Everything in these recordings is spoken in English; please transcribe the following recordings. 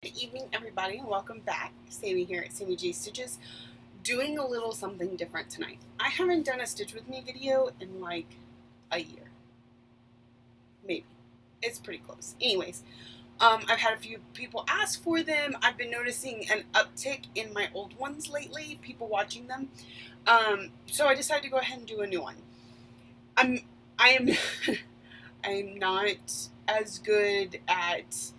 Good evening, everybody, and welcome back. Sammy here at Sammy J Stitches, doing a little something different tonight. I haven't done a Stitch With Me video in like a year. Maybe. It's pretty close. Anyways, I've had a few people ask for them. I've been noticing an uptick in my old ones lately, people watching them. So I decided to go ahead and do a new one. I am I'm not as good at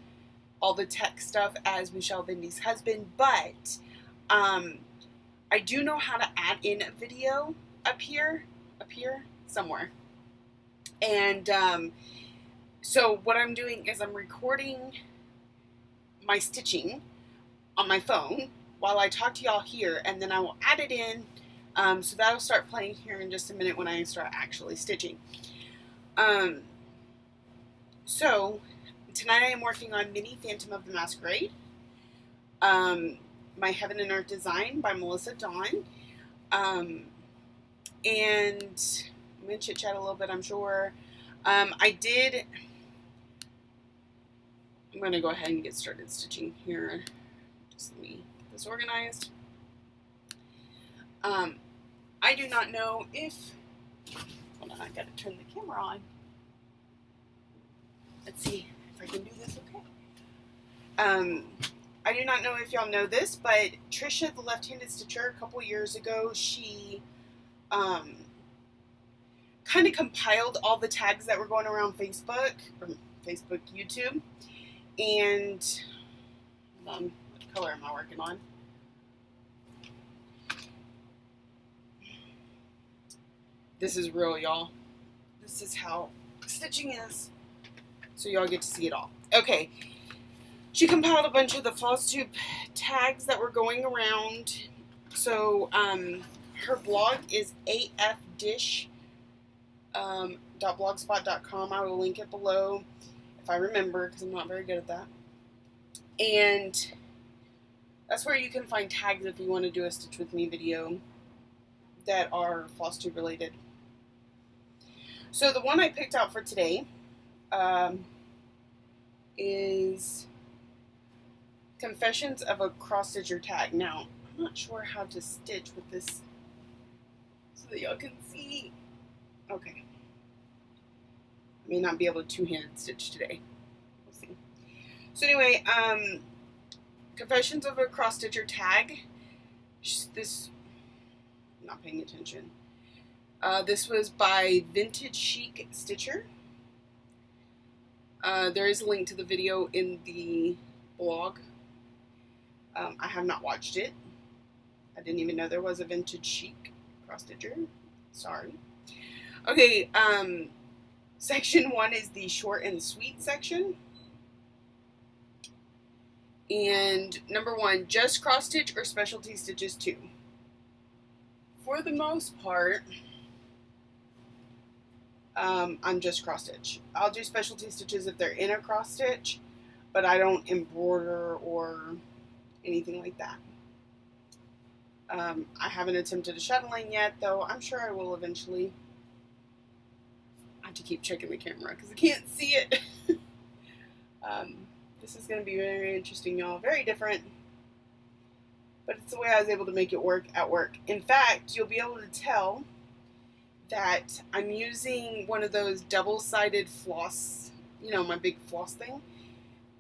all the tech stuff as Michelle Bindy's husband, but I do know how to add in a video up here, somewhere. And so what I'm doing is I'm recording my stitching on my phone while I talk to y'all here, and then I will add it in. So that'll start playing here in just a minute when I start actually stitching. So tonight I am working on Mini Phantom of the Masquerade, my Heaven and Earth design by Melissa Dawn, and I'm going to chit chat a little bit, I'm sure. I'm going to go ahead and get started stitching here. Just let me get this organized. I do not know if, hold on, I got to turn the camera on. Let's see if I can do this okay. I do not know if y'all know this, but Trisha, the left-handed stitcher, a couple years ago, she kind of compiled all the tags that were going around Facebook, or Facebook, YouTube, and what color am I working on? This is real, y'all. This is how stitching is. So y'all get to see it all. Okay. She compiled a bunch of the floss tube tags that were going around. So her blog is afdish.blogspot.com. I will link it below if I remember, because I'm not very good at that. And that's where you can find tags if you want to do a Stitch With Me video that are floss tube related. So the one I picked out for today is Confessions of a Cross Stitcher tag. Now, I'm not sure how to stitch with this so that y'all can see. Okay. I may not be able to two-handed stitch today. We'll see. So anyway, Confessions of a Cross Stitcher tag. This, I'm not paying attention. This was by Vintage Chic Stitcher. There is a link to the video in the blog. I have not watched it. I didn't even know there was a Vintage Chic cross stitcher. Sorry. Okay, section 1 is the short and sweet section. And number 1, just cross stitch or specialty stitches too. For the most part, I'm just cross stitch. I'll do specialty stitches if they're in a cross stitch, but I don't embroider or anything like that. I haven't attempted a shuttling yet, though I'm sure I will eventually. I have to keep checking the camera because I can't see it. This is going to be very interesting, y'all. Very different, but it's the way I was able to make it work at work. In fact, you'll be able to tell that I'm using one of those double-sided floss, you know, my big floss thing.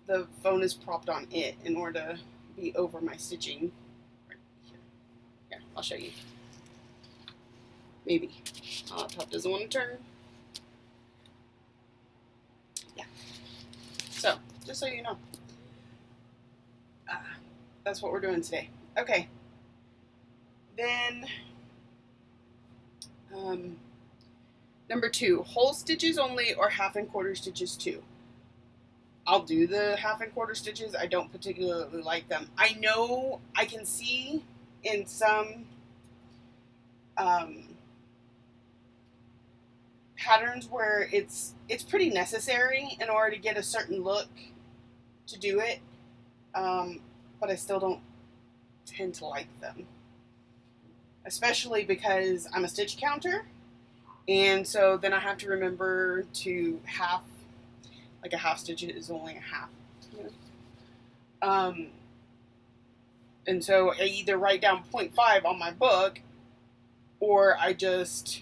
The phone is propped on it in order to be over my stitching. Right here. Here, I'll show you. Maybe. My laptop doesn't want to turn. Yeah. So, just so you know. That's what we're doing today. Okay. Then, number 2, whole stitches only or half and quarter stitches too. I'll do the half and quarter stitches. I don't particularly like them. I know I can see in some patterns where it's pretty necessary in order to get a certain look to do it, but I still don't tend to like them, especially because I'm a stitch counter, and so then I have to remember to half, like a half stitch is only a half. You know? And so I either write down 0.5 on my book, or I just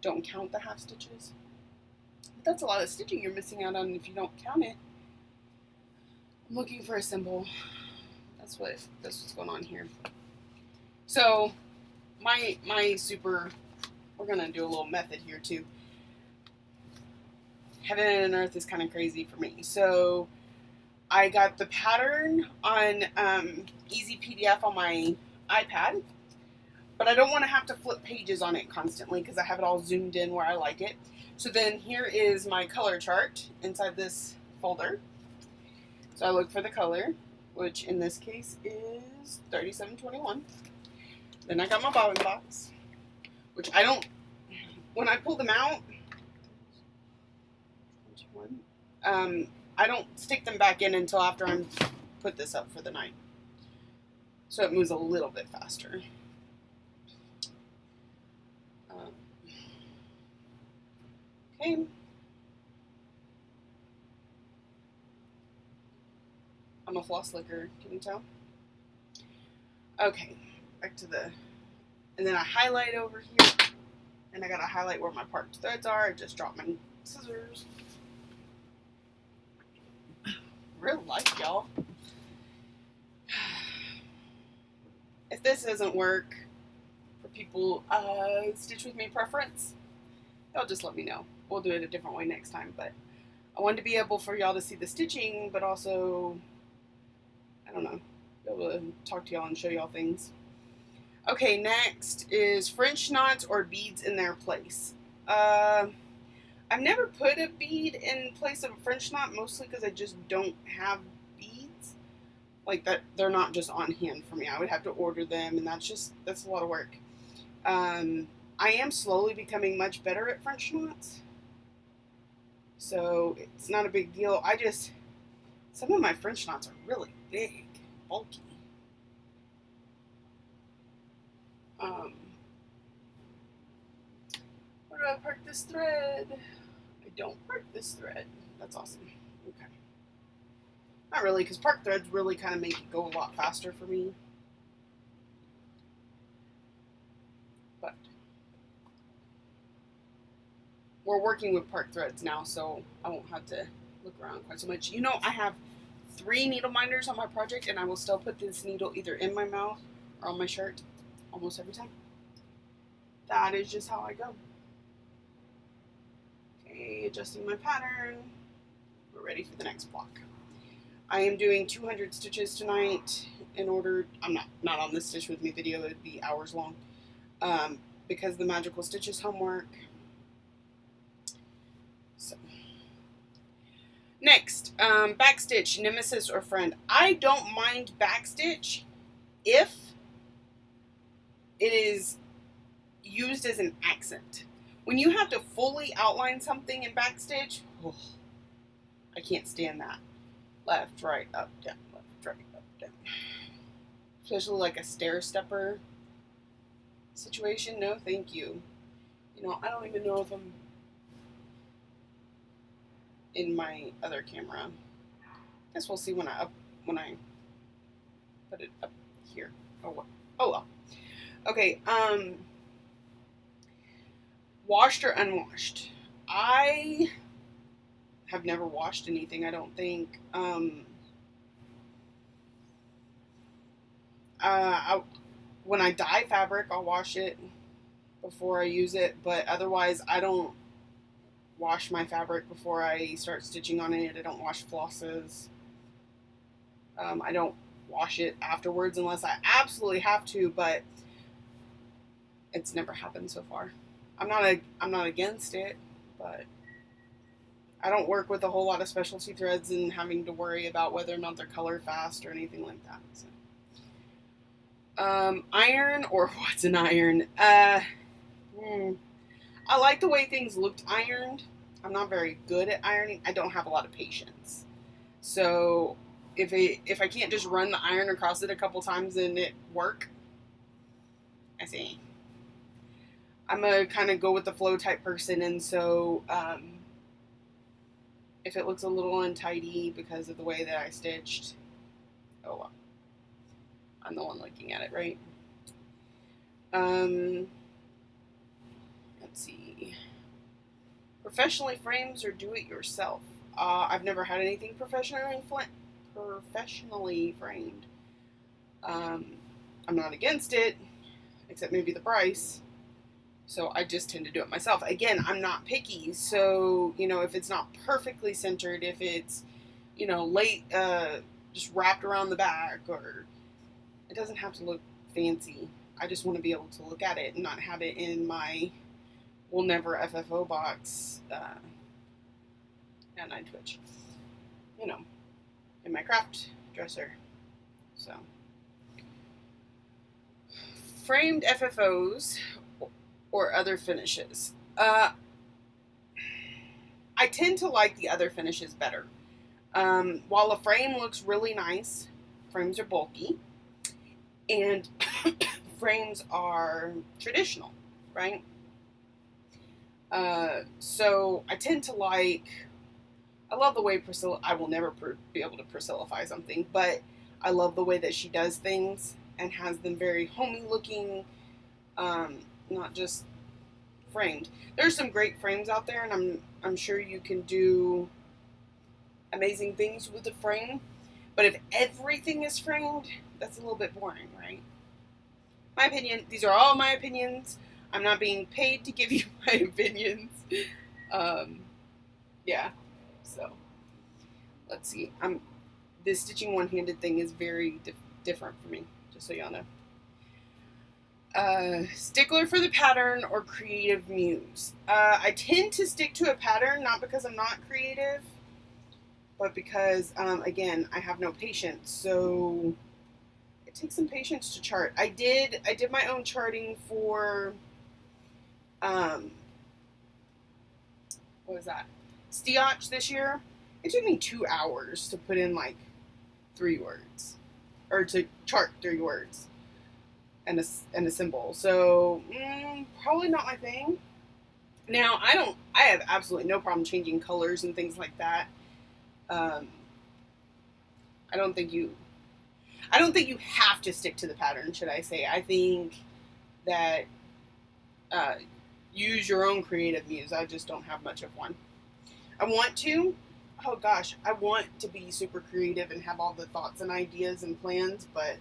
don't count the half stitches. But that's a lot of stitching you're missing out on if you don't count it. I'm looking for a symbol. That's what's going on here. So my we're gonna do a little method here too. Heaven and earth is kind of crazy for me. So I got the pattern on Easy PDF on my iPad, but I don't want to have to flip pages on it constantly because I have it all zoomed in where I like it. So then here is my color chart inside this folder. So I look for the color, which in this case is 3721. Then I got my bobbin box, which I don't, when I pull them out, I don't stick them back in until after I'm put this up for the night. So it moves a little bit faster. Okay. I'm a floss licker, can you tell? Okay, back to the, and then I highlight over here, and I gotta highlight where my parked threads are. I just dropped my scissors. Real life, y'all. If this doesn't work for people, Stitch With Me preference, y'all just let me know. We'll do it a different way next time, but I wanted to be able for y'all to see the stitching, but also, I don't know, be able to talk to y'all and show y'all things. Okay, next is French knots or beads in their place. I've never put a bead in place of a French knot, mostly because I just don't have beads. Like that, they're not just on hand for me. I would have to order them, and that's a lot of work. I am slowly becoming much better at French knots, so it's not a big deal. Some of my French knots are really big, bulky. Where do I park this thread? I don't park this thread. That's awesome. Okay. Not really, because park threads really kind of make it go a lot faster for me. But we're working with park threads now, so I won't have to look around quite so much. You know, I have 3 needle minders on my project, and I will still put this needle either in my mouth or on my shirt almost every time. That is just how I go. Okay, adjusting my pattern. We're ready for the next block. I am doing 200 stitches tonight in order, I'm not on this Stitch With Me video, it would be hours long, because the Magical Stitches homework. So, next, backstitch, nemesis or friend. I don't mind backstitch if it is used as an accent. When you have to fully outline something in backstitch, oh, I can't stand that. Left, right, up, down, left, right, up, down. Especially like a stair stepper situation. No, thank you. You know, I don't even know if I'm in my other camera. Guess we'll see when I put it up here. Oh well. Oh well. Okay, washed or unwashed? I have never washed anything, I don't think. When I dye fabric, I'll wash it before I use it, but otherwise I don't wash my fabric before I start stitching on it. I don't wash flosses. I don't wash it afterwards unless I absolutely have to, but it's never happened so far. I'm not against it, but I don't work with a whole lot of specialty threads and having to worry about whether or not they're color fast or anything like that. So. Iron or what's an iron? I like the way things looked ironed. I'm not very good at ironing. I don't have a lot of patience. So if I can't just run the iron across it a couple times and it work, I say I'm a kind of go with the flow type person, and so if it looks a little untidy because of the way that I stitched, Oh, well. I'm the one looking at it, right? Let's see. Professionally frames or do it yourself? I've never had anything professionally framed. I'm not against it, except maybe the price. So I just tend to do it myself. Again, I'm not picky. So, if it's not perfectly centered, if it's, late, just wrapped around the back, or it doesn't have to look fancy. I just want to be able to look at it and not have it in my will never FFO box. And I Twitch. In my craft dresser. So. Framed FFOs or other finishes. I tend to like the other finishes better. While a frame looks really nice, frames are bulky, and frames are traditional, right? So I tend to I love the way Priscilla, I will never be able to Priscillify something, but I love the way that she does things and has them very homey looking, not just framed. There's some great frames out there, and I'm sure you can do amazing things with the frame, but if everything is framed, that's a little bit boring, right? My opinion. These are all my opinions. I'm not being paid to give you my opinions. Yeah. So let's see. This stitching one-handed thing is very different for me. Just so y'all know. Stickler for the pattern or creative muse? I tend to stick to a pattern, not because I'm not creative, but because, again, I have no patience. So it takes some patience to chart. I did my own charting for, what was that? Stioch this year. It took me 2 hours to put in like 3 words, or to chart 3 words and a symbol. So probably not my thing. Now I have absolutely no problem changing colors and things like that. I don't think you have to stick to the pattern, should I say. I think that use your own creative muse. I just don't have much of one. I want to be super creative and have all the thoughts and ideas and plans, but it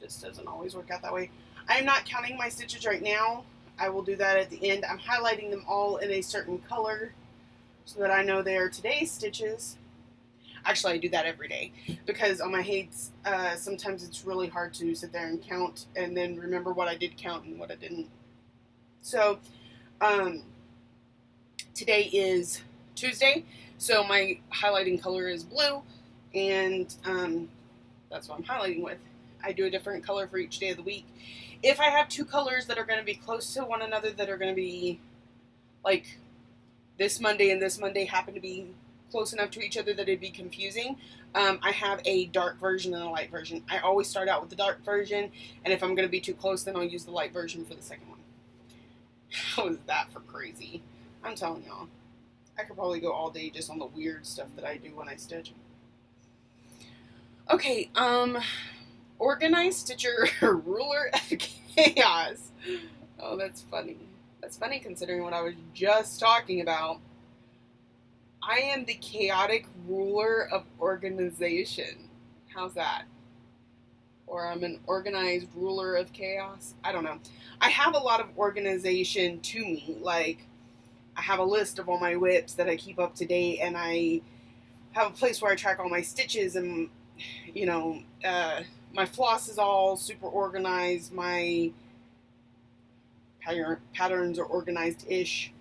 just doesn't always work out that way. I am not counting my stitches right now. I will do that at the end. I'm highlighting them all in a certain color so that I know they are today's stitches. Actually, I do that every day because on my heights, sometimes it's really hard to sit there and count and then remember what I did count and what I didn't. So, today is Tuesday, so my highlighting color is blue, and that's what I'm highlighting with. I do a different color for each day of the week. If I have 2 colors that are going to be close to one another, that are going to be like this Monday and this Monday happen to be close enough to each other that it'd be confusing, I have a dark version and a light version. I always start out with the dark version, and if I'm going to be too close, then I'll use the light version for the second one. How is that for crazy? I'm telling y'all. I could probably go all day just on the weird stuff that I do when I stitch. Okay, Organized Stitcher Ruler of Chaos. Oh, that's funny. That's funny considering what I was just talking about. I am the chaotic ruler of organization. How's that? Or I'm an organized ruler of chaos? I don't know. I have a lot of organization to me. Like, I have a list of all my whips that I keep up to date, and I have a place where I track all my stitches, and, my floss is all super organized. My patterns are organized-ish.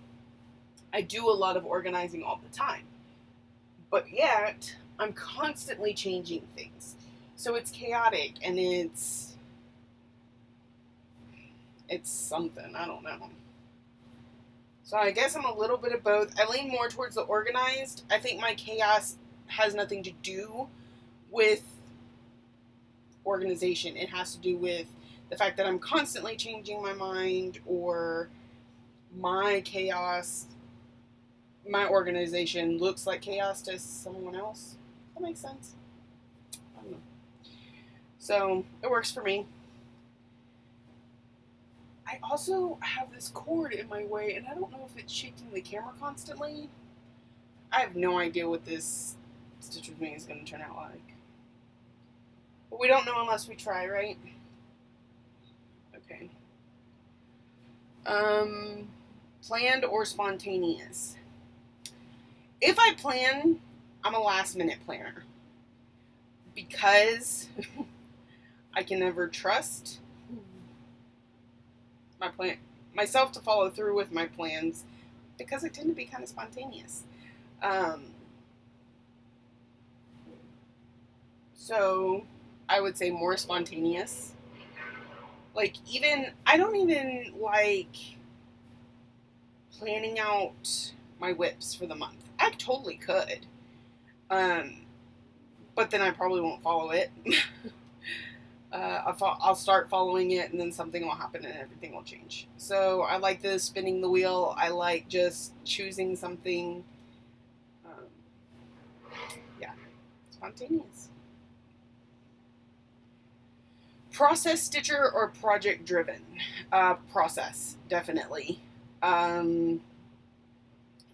I do a lot of organizing all the time. But yet, I'm constantly changing things. So it's chaotic, and it's something. I don't know. So I guess I'm a little bit of both. I lean more towards the organized. I think my chaos has nothing to do with organization. It has to do with the fact that I'm constantly changing my mind, or my chaos, my organization looks like chaos to someone else. That makes sense. I don't know. So it works for me. I also have this cord in my way, and I don't know if it's shaking the camera constantly. I have no idea what this Stitch With Me is going to turn out like. But we don't know unless we try, right? Okay. Planned or spontaneous? If I plan, I'm a last minute planner. Because I can never trust myself to follow through with my plans, because I tend to be kind of spontaneous. So I would say more spontaneous. Like, I don't even like planning out my whips for the month. I totally could. But then I probably won't follow it. I'll start following it, and then something will happen and everything will change. So I like the spinning the wheel. I like just choosing something. Yeah, spontaneous. Process stitcher or project driven? Process, definitely.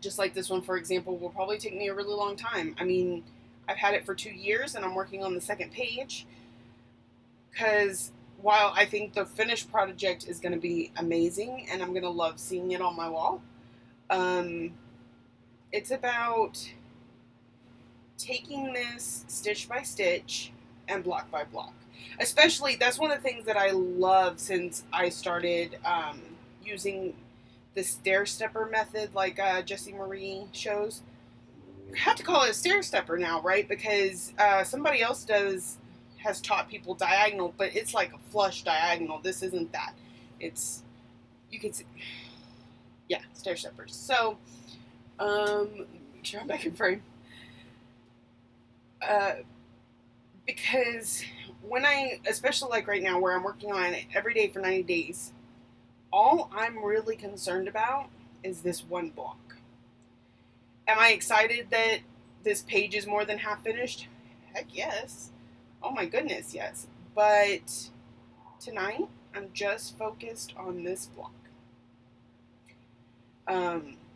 Just like this one, for example, will probably take me a really long time. I mean, I've had it for 2 years, and I'm working on the second page. Because while I think the finished project is going to be amazing, and I'm going to love seeing it on my wall, it's about taking this stitch by stitch and block by block. Especially, that's one of the things that I love since I started using the stair stepper method, like Jessie Marie shows. I have to call it a stair stepper now, right? Because somebody else has taught people diagonal, but it's like a flush diagonal. This isn't that. It's, you can see, yeah, stair steppers. So, make sure I'm back in frame. Because especially like right now where I'm working on it every day for 90 days, all I'm really concerned about is this one block. Am I excited that this page is more than half finished? Heck yes. Oh my goodness, yes. But tonight, I'm just focused on this block.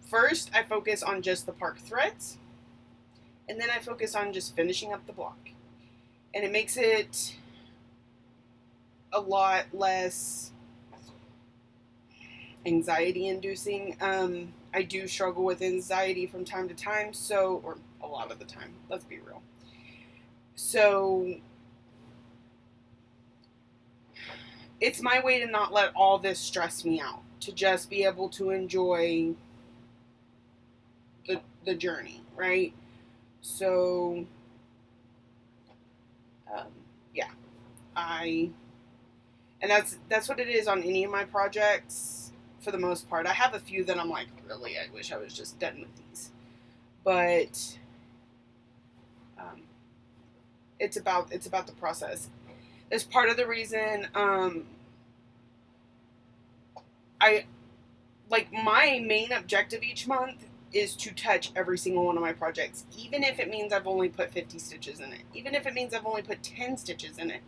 First, I focus on just the park threads, and then I focus on just finishing up the block. And it makes it a lot less anxiety-inducing. I do struggle with anxiety from time to time, or a lot of the time, let's be real. So it's my way to not let all this stress me out, to just be able to enjoy the journey, right? So, yeah, and that's what it is on any of my projects for the most part. I have a few that I'm like, really, I wish I was just done with these, but it's about the process. It's part of the reason my main objective each month is to touch every single one of my projects, even if it means I've only put 50 stitches in it, even if it means I've only put 10 stitches in it.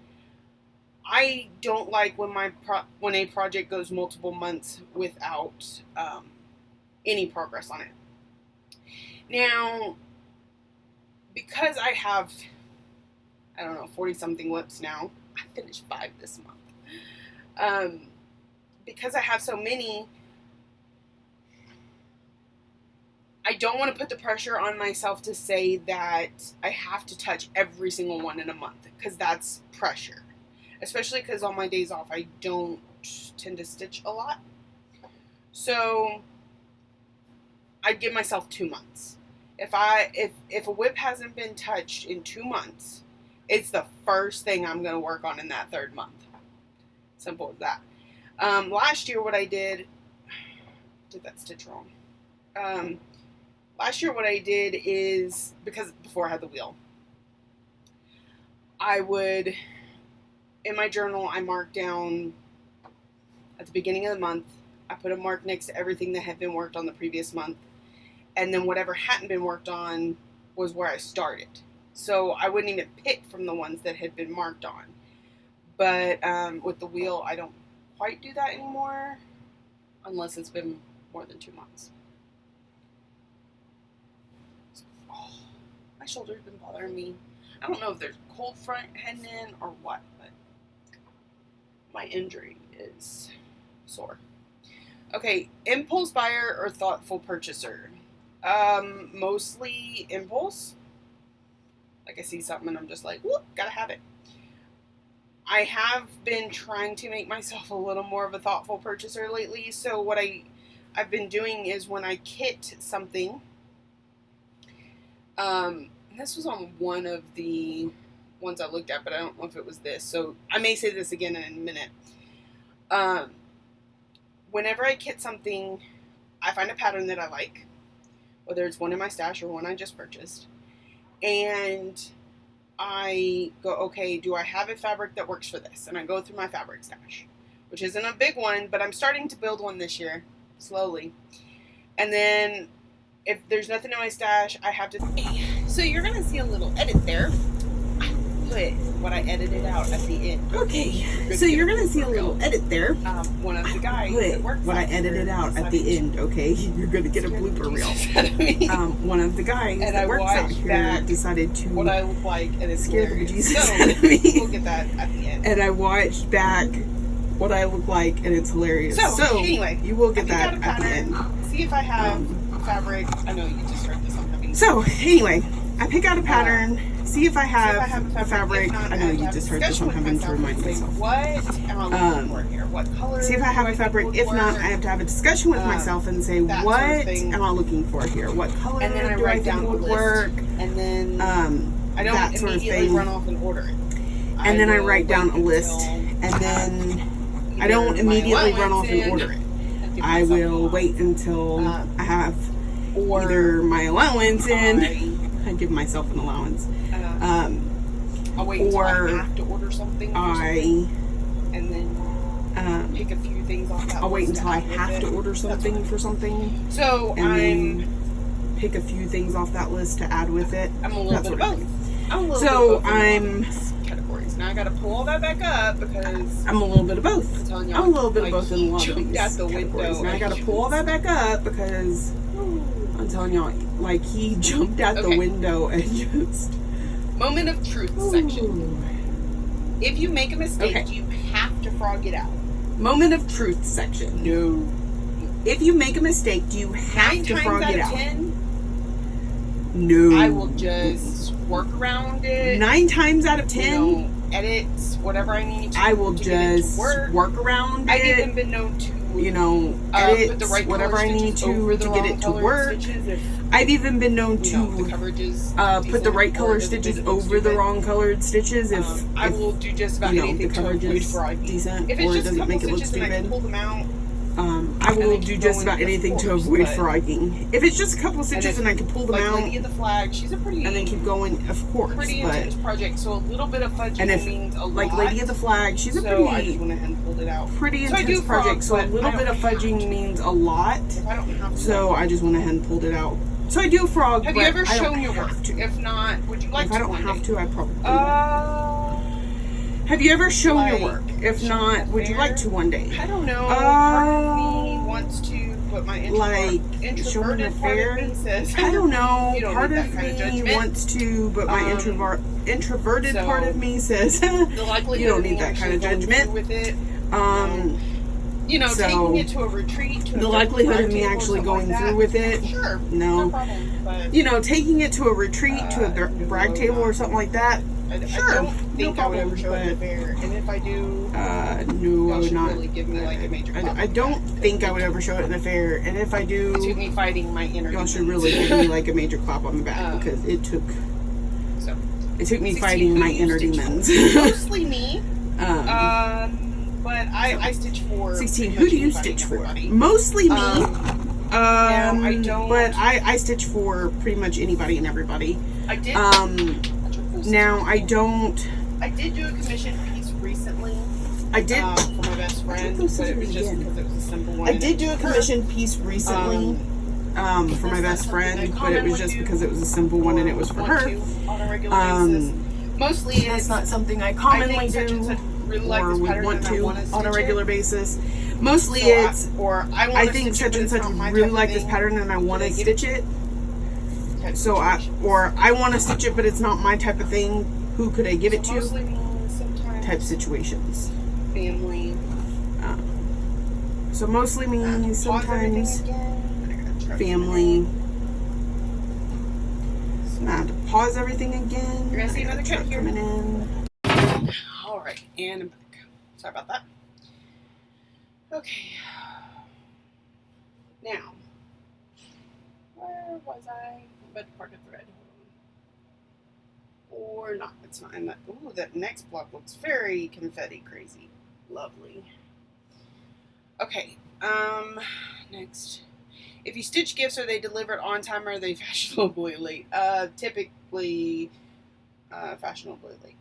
I don't like when a project goes multiple months without any progress on it. Now, because I have, 40-something whips now. I finished 5 this month. Because I have so many, I don't want to put the pressure on myself to say that I have to touch every single one in a month, because that's pressure. Especially because on my days off, I don't tend to stitch a lot. So I'd give myself 2 months. If a whip hasn't been touched in 2 months, it's the first thing I'm going to work on in that 3rd month. Simple as that. Last year, what I did that stitch wrong. Last year, what I did is, because before I had the wheel, I would, in my journal, I marked down at the beginning of the month. I put a mark next to everything that had been worked on the previous month. And then whatever hadn't been worked on was where I started. So I wouldn't even pick from the ones that had been marked on. But with the wheel, I don't quite do that anymore unless it's been more than 2 months. Oh, my shoulder's been bothering me. I don't know if there's a cold front heading in or what, but my injury is sore. Okay, impulse buyer or thoughtful purchaser? Mostly impulse. Like I see something and I'm just like, whoop, gotta have it. I have been trying to make myself a little more of a thoughtful purchaser lately. So what I've been doing is when I kit something, this was on one of the ones I looked at, but I don't know if it was this. So I may say this again in a minute. Whenever I kit something, I find a pattern that I like, whether it's one in my stash or one I just purchased. And I go, okay, do I have a fabric that works for this? And I go through my fabric stash, which isn't a big one, but I'm starting to build one this year, slowly. And then if there's nothing in my stash, I have to... So you're going to see a little edit there. Put what I edited out at the end. Okay, so you're going to see a little edit there. One of the guys that works what I edited out at the end, okay? You're going to get a blooper reel. One of the guys that works out here decided to... What I look like, and it's scare the bejesus out of me. We'll get that at the end. And I watched back what I look like, and it's hilarious. So anyway, you will get that at the end. See if I have fabric. I know you just heard this on the So anyway, I pick out a pattern, see if I have a fabric. I know you just heard this, I'm having to remind myself. What am I looking for here? What color? See if I have a fabric. If not, I have to have a discussion with myself and say, what am I looking for here? What color and then I write down would work? And then I don't immediately run off and order it. And then I write down a list, and then I don't immediately run off and order it. I will wait until I have either my allowance in. I give myself an allowance. I'll wait until I have to order something. And then pick a few things off that I'll wait until I have to order something for something. So then pick a few things off that list to add with it. I'm a little bit of both. Categories. Now I gotta pull all that back up because I'm a little bit of both. I'm a little bit of both in a lot of these categories. Now I gotta pull all that back up because I'm telling y'all, like, he jumped out the window and just... Moment of truth section. If you make a mistake, you have to frog it out. Moment of truth section. No. If you make a mistake, do you have to frog it out? 9 times out of 10? No. I will just work around it. 9 times out of 10? Edit whatever I need to. I will just work around it. I've even been known to, edit put the right whatever I need to get it to work. I've even been known to put the right color stitches over the wrong colored stitches if I will do just about anything to avoid fraud. Decent, or it doesn't make it look stupid. I will do just about anything to avoid frogging. If it's just a couple of stitches and I can pull them out, Lady of the Flag, she's a pretty, and then keep going, of course. Pretty intense project, so a little bit of fudging means a lot. Like Lady of the Flag, she's a pretty, I just went ahead and pulled it out. Pretty intense project, so a little bit of fudging means a lot. If I don't have to, so I just went ahead and pulled it out. So I do frog. Have you ever shown your work? If not, would you like to? If I don't have to, I probably will. Have you ever shown your work? If not, would you like to one day? I don't know. Part of me wants to, but my introverted part of me says, I don't know. Part of me wants to, but my introverted part of me says, you don't need that kind of judgment. With it. Taking it to a retreat. To the likelihood of me actually going through with it. Sure. No problem. But, taking it to a retreat, to a brag table or something like that. Sure. I don't think I would ever show it at a fair, and if I do, no, I would not. Really give me like a major I don't think I would ever show it in a fair, and if I do, it took me fighting my inner demons. Y'all should really give me like a major clap on the back because it took me fighting my inner demons. Mostly me. But I stitch for 16. Who do you stitch for? Mostly me. I don't. But I stitch for pretty much anybody and everybody. I did. Now I don't. I did do a commission piece recently. I did for my best friend, but it was just because it was a simple one. I did do a commission piece recently for my best friend, but it was just because it was a simple one and it was for her. On a regular basis. Mostly that's not something I commonly do. really like or this would pattern want and I to want to on a stitch regular it. basis. Mostly So it's, I think such and such really like this pattern and I want to stitch it. So I want to stitch it, but it's not my type of thing. Who could I give it to? Mostly sometimes type situations. family. So mostly me, sometimes family. I have to pause everything again. You're gonna see another cut here. Coming in. All right, and I'm back. Sorry about that. Okay. Now, where was I? But part of thread. Or not. It's not in that. Ooh, that next block looks very confetti crazy. Lovely. Okay. Next. If you stitch gifts, are they delivered on time or are they fashionably late? Typically, fashionably late.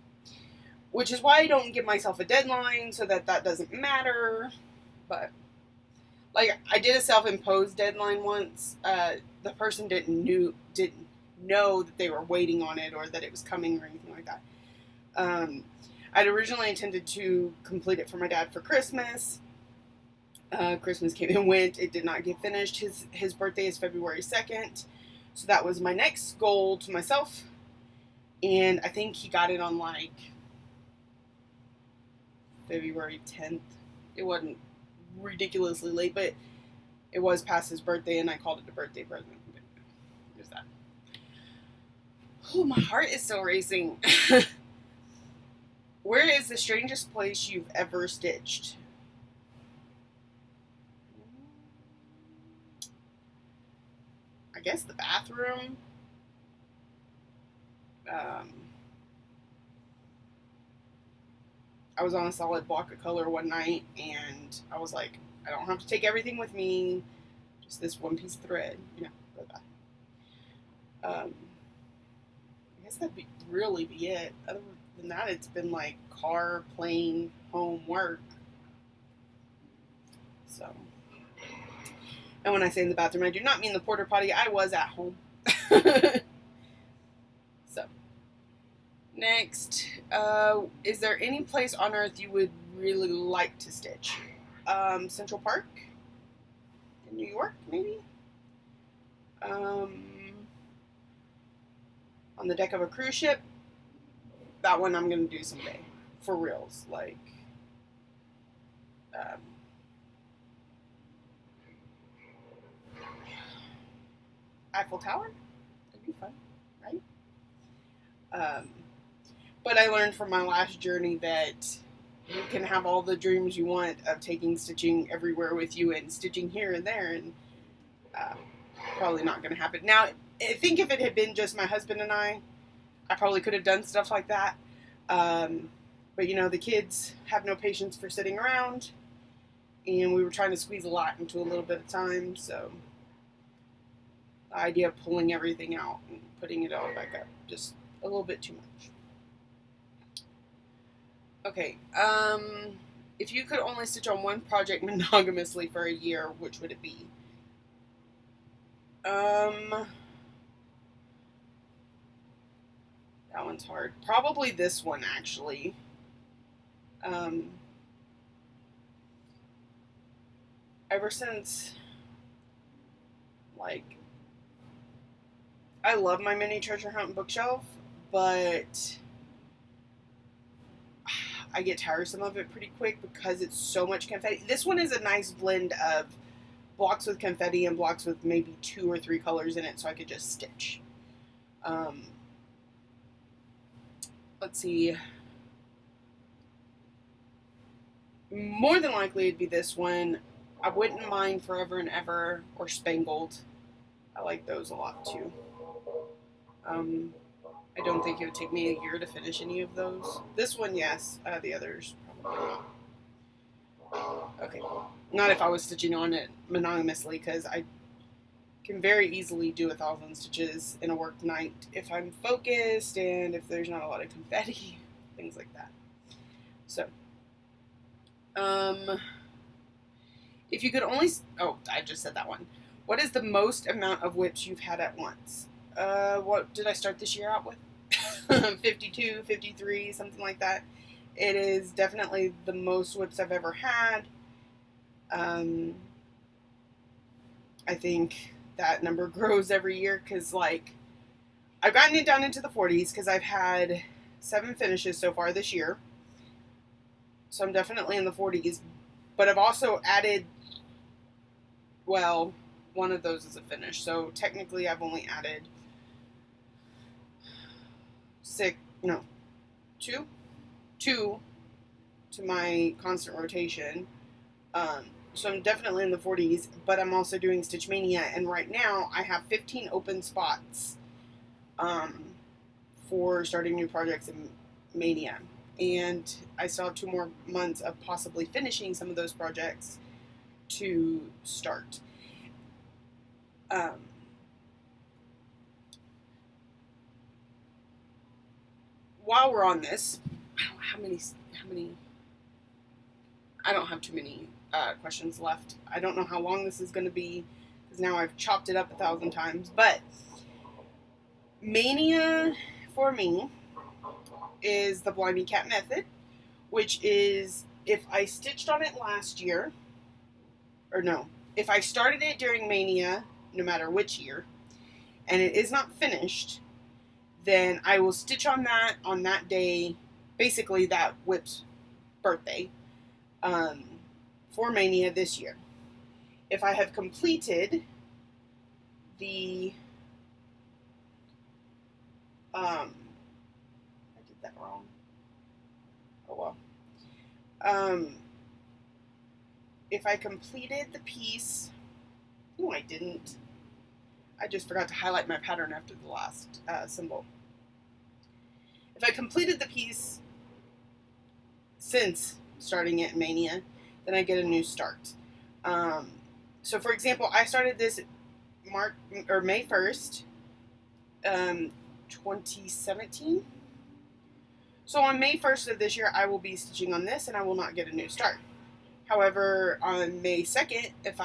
Which is why I don't give myself a deadline so that doesn't matter. But, like, I did a self-imposed deadline once. The person didn't know that they were waiting on it or that it was coming or anything like that. I'd originally intended to complete it for my dad for Christmas. Christmas came and went. It did not get finished. His birthday is February 2nd. So that was my next goal to myself. And I think he got it on like February 10th. It wasn't ridiculously late, but it was past his birthday and I called it a birthday present. There's that. Oh, my heart is still racing. Where is the strangest place you've ever stitched? I guess the bathroom. I was on a solid block of color one night, and I was like, I don't have to take everything with me, just this one piece of thread, I guess that'd really be it. Other than that, it's been like car, plane, home, work. So, and when I say in the bathroom, I do not mean the porta potty. I was at home. So, next, is there any place on earth you would really like to stitch? Central Park in New York, maybe? On the deck of a cruise ship. That one I'm going to do someday. For reals. Like, Eiffel Tower? That'd be fun, right? But I learned from my last journey that you can have all the dreams you want of taking stitching everywhere with you and stitching here and there, and probably not going to happen. Now, I think if it had been just my husband and I probably could have done stuff like that. But, the kids have no patience for sitting around, and we were trying to squeeze a lot into a little bit of time, so the idea of pulling everything out and putting it all back up, just a little bit too much. Okay, if you could only stitch on one project monogamously for a year, which would it be? That one's hard. Probably this one, actually. Ever since, like, I love my mini treasure hunt bookshelf, but I get tiresome of it pretty quick because it's so much confetti. This one is a nice blend of blocks with confetti and blocks with maybe 2 or 3 colors in it, so I could just stitch. Let's see. More than likely it'd be this one. I wouldn't mind Forever and Ever or Spangled. I like those a lot too. I don't think it would take me a year to finish any of those. This one, yes. The others, probably not. Okay. Not if I was stitching on it monogamously, because I can very easily do 1,000 stitches in a work night if I'm focused and if there's not a lot of confetti, things like that. So, if you could only... Oh, I just said that one. What is the most amount of whips you've had at once? What did I start this year out with? 52, 53, something like that. It is definitely the most whips I've ever had. I think that number grows every year because, like, I've gotten it down into the 40s because I've had 7 finishes so far this year. So I'm definitely in the 40s. But I've also added, well, one of those is a finish. So technically I've only added 2 to my constant rotation. So I'm definitely in the 40s, but I'm also doing Stitch Mania, and right now I have 15 open spots for starting new projects in Mania. And I still have 2 more months of possibly finishing some of those projects to start. While we're on this, I don't have too many questions left. I don't know how long this is going to be because now I've chopped it up 1,000 times. But Mania for me is the Blimey Cat method, which is if I stitched on it last year, or no, if I started it during Mania, no matter which year, and it is not finished, then I will stitch on that day, basically that whip's birthday, for Mania this year. If I have completed the, I did that wrong. Oh well. If I completed the piece, no, I didn't. I just forgot to highlight my pattern after the last symbol. If I completed the piece since starting it in Mania, then I get a new start. So for example, I started this May 1st, 2017. So on May 1st of this year, I will be stitching on this and I will not get a new start. However, on May 2nd, if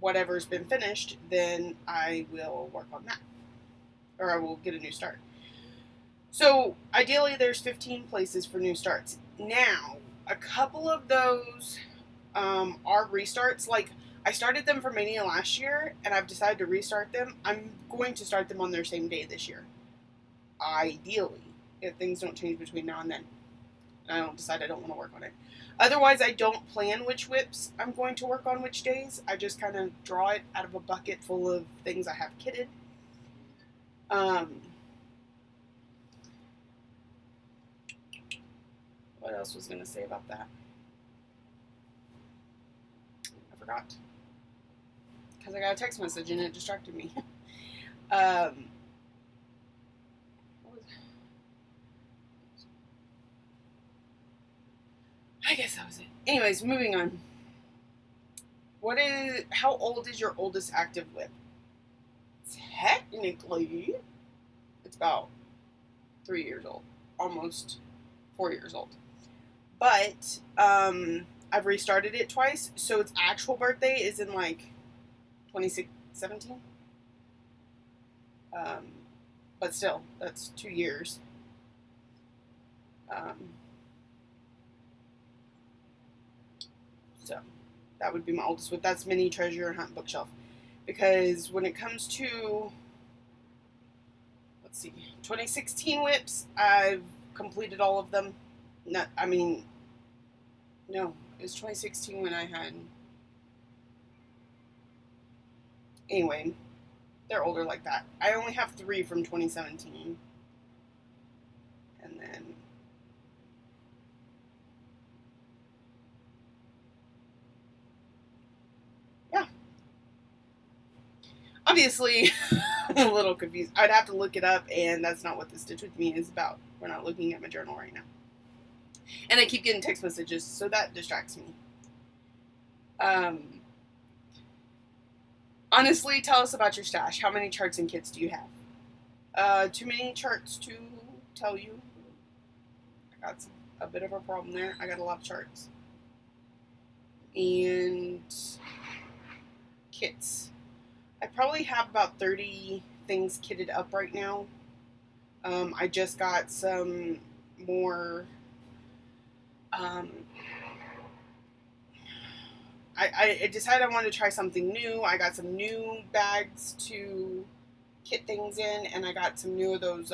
whatever's been finished, then I will work on that. Or I will get a new start. So ideally there's 15 places for new starts. Now, a couple of those are restarts. Like, I started them for Mania last year, and I've decided to restart them. I'm going to start them on their same day this year. Ideally, if things don't change between now and then. And I don't decide I don't want to work on it. Otherwise, I don't plan which whips I'm going to work on which days. I just kind of draw it out of a bucket full of things I have kitted. What else was going to say about that? I forgot. Because I got a text message and it distracted me. What was it? I guess that was it. Anyways, moving on. How old is your oldest active whip? Technically, it's about 3 years old. Almost 4 years old. But, I've restarted it twice, so its actual birthday is in, like, 2017. But still, that's 2 years. So, that would be my oldest whip. That's Mini Treasure Hunt Bookshelf. Because when it comes to, let's see, 2016 whips, I've completed all of them. No, it was 2016 when I had, anyway, they're older like that. I only have 3 from 2017. And then, yeah. Obviously, I'm a little confused. I'd have to look it up, and that's not what the Stitch With Me is about. We're not looking at my journal right now. And I keep getting text messages, so that distracts me. Honestly, tell us about your stash. How many charts and kits do you have? Too many charts to tell you. I got a bit of a problem there. I got a lot of charts. And kits. I probably have about 30 things kitted up right now. I just got some more I decided I wanted to try something new. I got some new bags to kit things in, and I got some new of those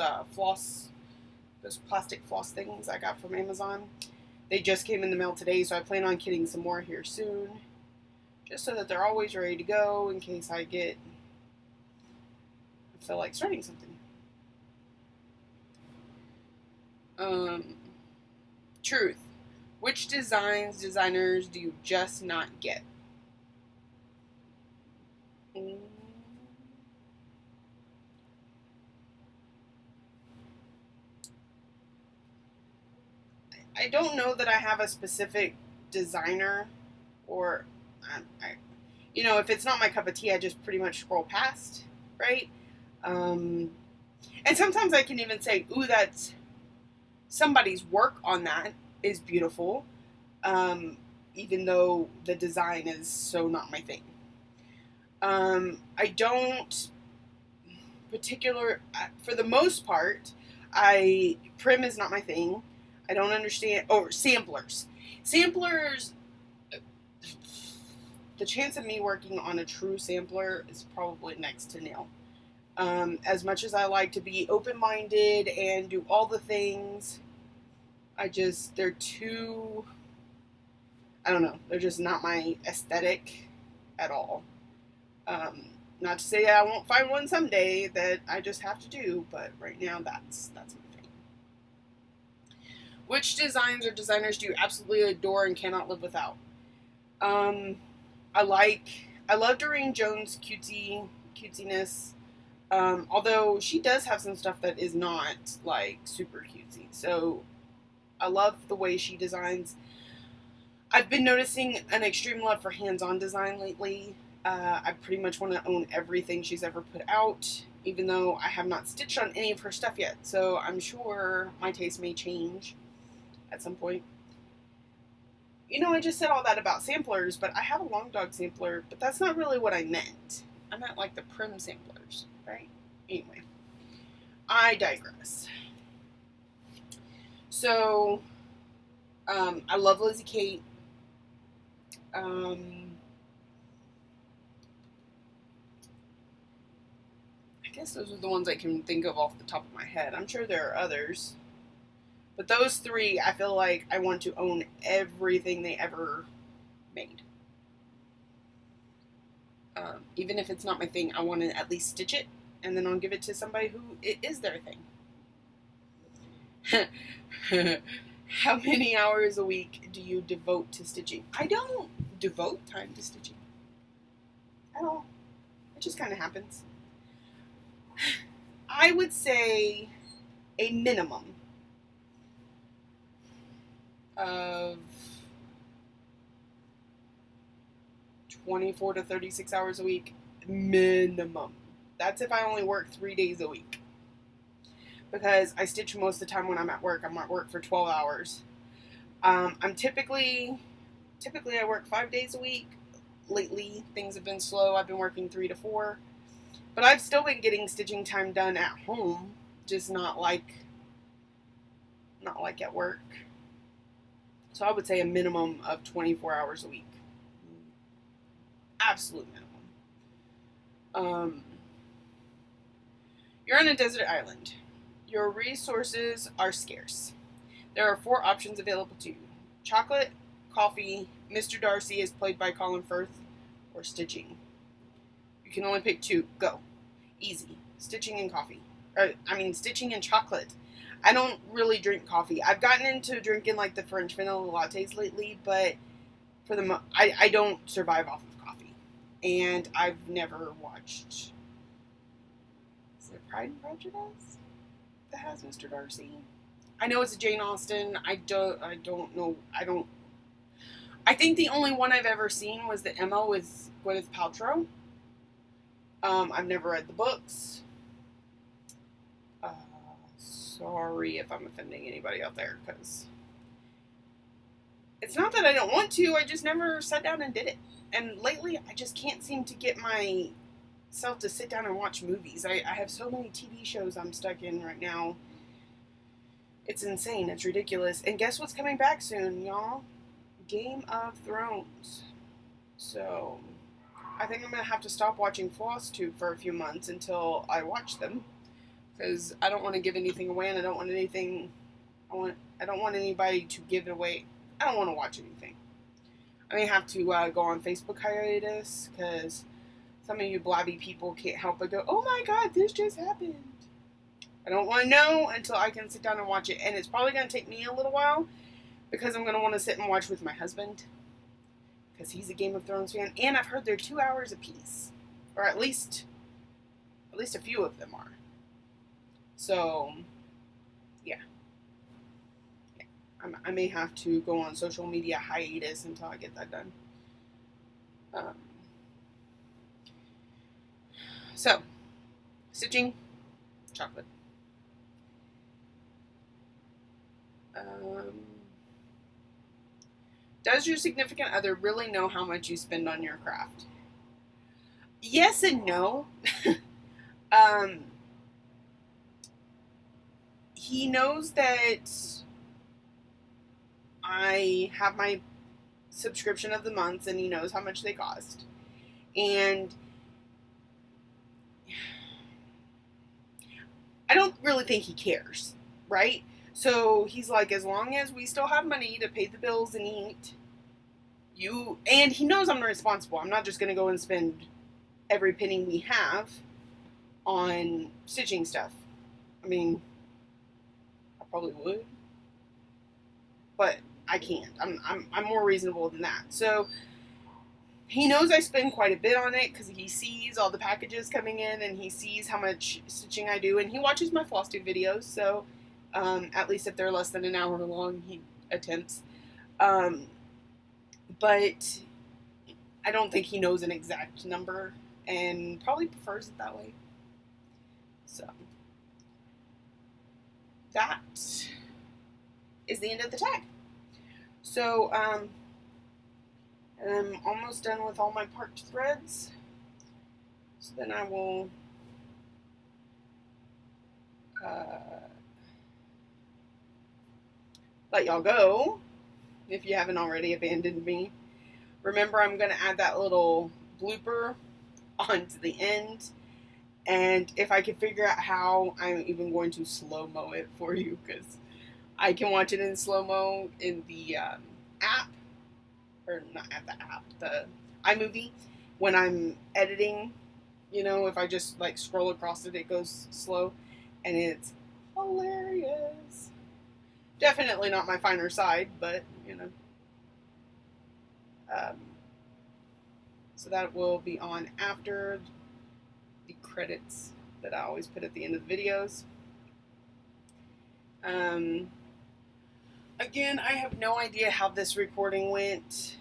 those plastic floss things I got from Amazon. They just came in the mail today, so I plan on kitting some more here soon, just so that they're always ready to go in case I feel like starting something. Truth. Which designers do you just not get? I don't know that I have a specific designer, or if it's not my cup of tea, I just pretty much scroll past, right? And sometimes I can even say, ooh, that's somebody's work on that is beautiful, even though the design is so not my thing. I don't for the most part, prim is not my thing. I don't understand, samplers. Samplers, the chance of me working on a true sampler is probably next to nil. As much as I like to be open-minded and do all the things, they're too, I don't know, they're just not my aesthetic at all. Not to say I won't find one someday that I just have to do, but right now that's my thing. Which designs or designers do you absolutely adore and cannot live without? I love Doreen Jones' cutesiness. Although she does have some stuff that is not like super cutesy. So I love the way she designs. I've been noticing an extreme love for hands-on design lately. I pretty much want to own everything she's ever put out, even though I have not stitched on any of her stuff yet. So I'm sure my taste may change at some point. I just said all that about samplers, but I have a long dog sampler, but that's not really what I meant. I meant like the prim samplers, right? Anyway, I digress. So, I love Lizzie Kate. I guess those are the ones I can think of off the top of my head. I'm sure there are others. But those three, I feel like I want to own everything they ever made. Even if it's not my thing, I want to at least stitch it, and then I'll give it to somebody who it is their thing. How many hours a week do you devote to stitching? I don't devote time to stitching at all. It just kind of happens. I would say a minimum of 24 to 36 hours a week. Minimum. That's if I only work 3 days a week. Because I stitch most of the time when I'm at work. I'm at work for 12 hours. I'm typically I work 5 days a week. Lately, things have been slow. I've been working 3 to 4. But I've still been getting stitching time done at home. Just not like at work. So I would say a minimum of 24 hours a week. Absolute minimum. You're on a desert island. Your resources are scarce. There are 4 options available to you. Chocolate, coffee, Mr. Darcy is played by Colin Firth, or stitching. You can only pick 2. Go. Easy. Stitching and coffee. Stitching and chocolate. I don't really drink coffee. I've gotten into drinking like the French vanilla lattes lately, but I don't survive off of coffee. And I've never watched, is it Pride and Prejudice that has Mr. Darcy? I know it's a Jane Austen. I don't know. I think the only one I've ever seen was the Emma with Gwyneth Paltrow. I've never read the books. Sorry if I'm offending anybody out there, because it's not that I don't want to, I just never sat down and did it. And lately, I just can't seem to get myself to sit down and watch movies. I have so many TV shows I'm stuck in right now. It's insane. It's ridiculous. And guess what's coming back soon, y'all? Game of Thrones. So, I think I'm going to have to stop watching FlossTube for a few months until I watch them. Because I don't want to give anything away, and I don't want anything... I don't want anybody to give it away. I don't want to watch anything. I may have to go on Facebook hiatus, because some of you blabby people can't help but go, oh my god, this just happened. I don't want to know until I can sit down and watch it. And it's probably going to take me a little while, because I'm going to want to sit and watch with my husband, because he's a Game of Thrones fan. And I've heard they're 2 hours apiece. Or at least a few of them are. So, yeah. I may have to go on social media hiatus until I get that done. So, stitching, chocolate. Does your significant other really know how much you spend on your craft? Yes and no. He knows that I have my subscription of the month, and he knows how much they cost. And I don't really think he cares, right? So he's like, as long as we still have money to pay the bills and eat, and he knows I'm responsible. I'm not just going to go and spend every penny we have on stitching stuff. I mean, I probably would, but I can't. I'm more reasonable than that. So he knows I spend quite a bit on it, because he sees all the packages coming in, and he sees how much stitching I do, and he watches my FlossTube videos. So at least if they're less than an hour long, he attempts. But I don't think he knows an exact number, and probably prefers it that way. So that is the end of the tag. So I'm almost done with all my parked threads. So then I will let y'all go, if you haven't already abandoned me. Remember, I'm going to add that little blooper onto the end. And if I can figure out how, I'm even going to slow-mo it for you, because I can watch it in slow-mo in the app. Or not at the app, the iMovie. When I'm editing, you know, if I just like scroll across it, it goes slow. And it's hilarious. Definitely not my finer side, but, you know. So that will be on after the credits that I always put at the end of the videos. Again, I have no idea how this recording went.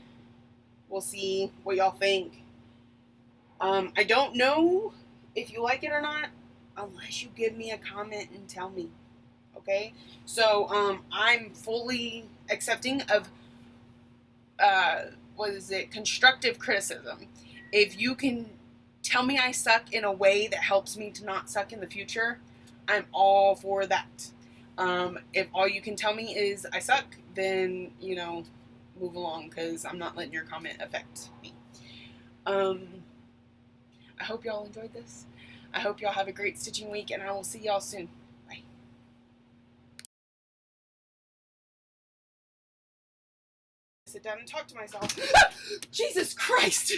We'll see what y'all think. I don't know if you like it or not, unless you give me a comment and tell me. Okay? So, I'm fully accepting of, constructive criticism. If you can tell me I suck in a way that helps me to not suck in the future, I'm all for that. If all you can tell me is I suck, then, you know, move along, because I'm not letting your comment affect me. I hope y'all enjoyed this. I hope y'all have a great stitching week, and I will see y'all soon. Bye. Sit down and talk to myself. Jesus Christ!